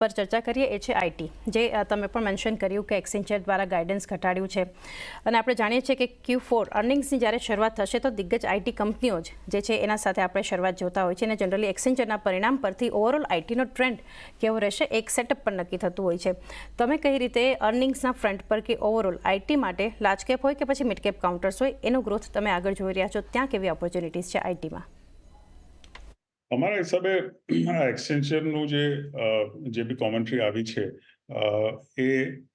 પર ચર્ચા કરીએ એ છે આઈટી, જે તમે પણ મેન્શન કર્યું કે એક્સેન્ચર દ્વારા ગાઈડન્સ ઘટાડ્યું છે અને આપણે જાણીએ છીએ કે Q4 અર્નિંગ્સની જ્યારે શરૂઆત થશે તો દિગ્ગજ આઈટી કંપનીઓ જે છે એના સાથે આપણે શરૂઆત જોતા હોય છે અને જનરલી એક્સેન્ચરના પરિણામ પરથી ઓવરઓલ આઈટીનો ટ્રેન્ડ કેવો રહેશે એક સેટઅપ પણ નક્કી થતું હોય છે. તમે કઈ રીતે અર્નિંગ્સના ફ્રન્ટ પર કે ઓવરઓલ આઈટી માટે લાર્જ કેપ હોય કે પછી મિડ કેપ કાઉન્ટર્સ હોય એનો ગ્રોથ તમે આગળ જોઈ રહ્યા છો, ત્યાં કેવી ઓપોર્ચ્યુનિટીઝ છે આઈટીમાં? અમારા હિસાબે એક્સચેન્જરનું જે બી કોમેન્ટ્રી આવી છે એ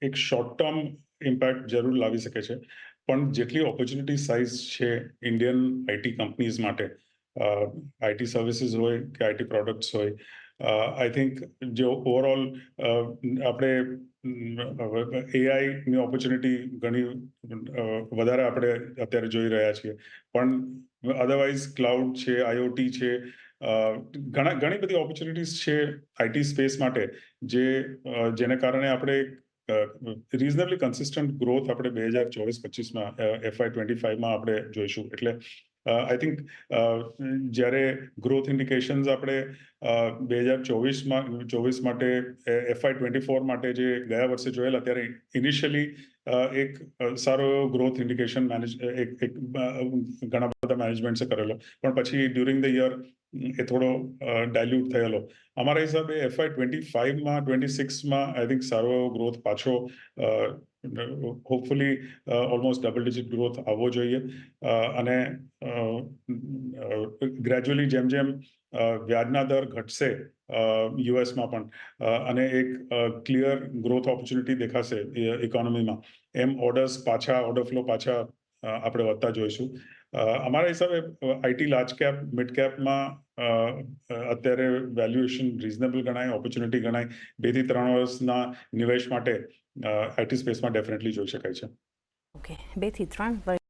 એક શોર્ટ ટર્મ ઇમ્પેક્ટ જરૂર લાવી શકે છે, પણ જેટલી ઓપોર્ચ્યુનિટી સાઇઝ છે ઇન્ડિયન આઈટી કંપનીઝ માટે, આઈટી સર્વિસીસ હોય કે આઈટી પ્રોડક્ટ્સ હોય, આઈ થિંક જે ઓવરઓલ આપણે એઆઈની ઓપોર્ચ્યુનિટી ઘણી વધારે આપણે અત્યારે જોઈ રહ્યા છીએ, પણ અધરવાઇઝ ક્લાઉડ છે, આઈઓટી છે, ઘણી બધી ઓપોર્ચ્યુનિટીઝ છે આઈટી સ્પેસ માટે, જેને કારણે આપણે રિઝનેબલી કન્સિસ્ટન્ટ ગ્રોથ આપણે 2024-25માં FY25માં આપણે જોઈશું. એટલે આઈ થિંક જ્યારે ગ્રોથ ઇન્ડિકેશન્સ આપણે 2024 માટે FY24 માટે જે ગયા વર્ષે જોયેલા, ત્યારે ઇનિશિયલી એક સારો ગ્રોથ ઇન્ડિકેશન ઘણા બધા મેનેજમેન્ટ્સે કરેલો, પણ પછી ડ્યુરિંગ ધ યર એ થોડો ડાયલ્યુટ થયેલો. અમારા હિસાબે FY25માં 26માં આઈ થિંક સારો ગ્રોથ પાછો hopefully almost double digit growth આવવો જોઈએ, અને ગ્રેજ્યુઅલી જેમ જેમ વ્યાજના દર ઘટશે યુએસમાં પણ, અને એક ક્લિયર ગ્રોથ ઓપોર્ચ્યુનિટી દેખાશે ઇકોનોમીમાં, એમ ઓર્ડર ફ્લો પાછા આપણે વધતા જોઈશું. અમારા હિસાબે આઈટી લાર્જ કેપ મિડ કેપમાં અત્યારે વેલ્યુએશન રિઝનેબલ ગણાય, ઓપોર્ચ્યુનિટી ગણાય. 2 થી 3 વર્ષના નિવેશ માટે આઈટી સ્પેસમાં ડેફિનેટલી જોઈ શકાય છે. ઓકે, 2 થી 3 વર્ષ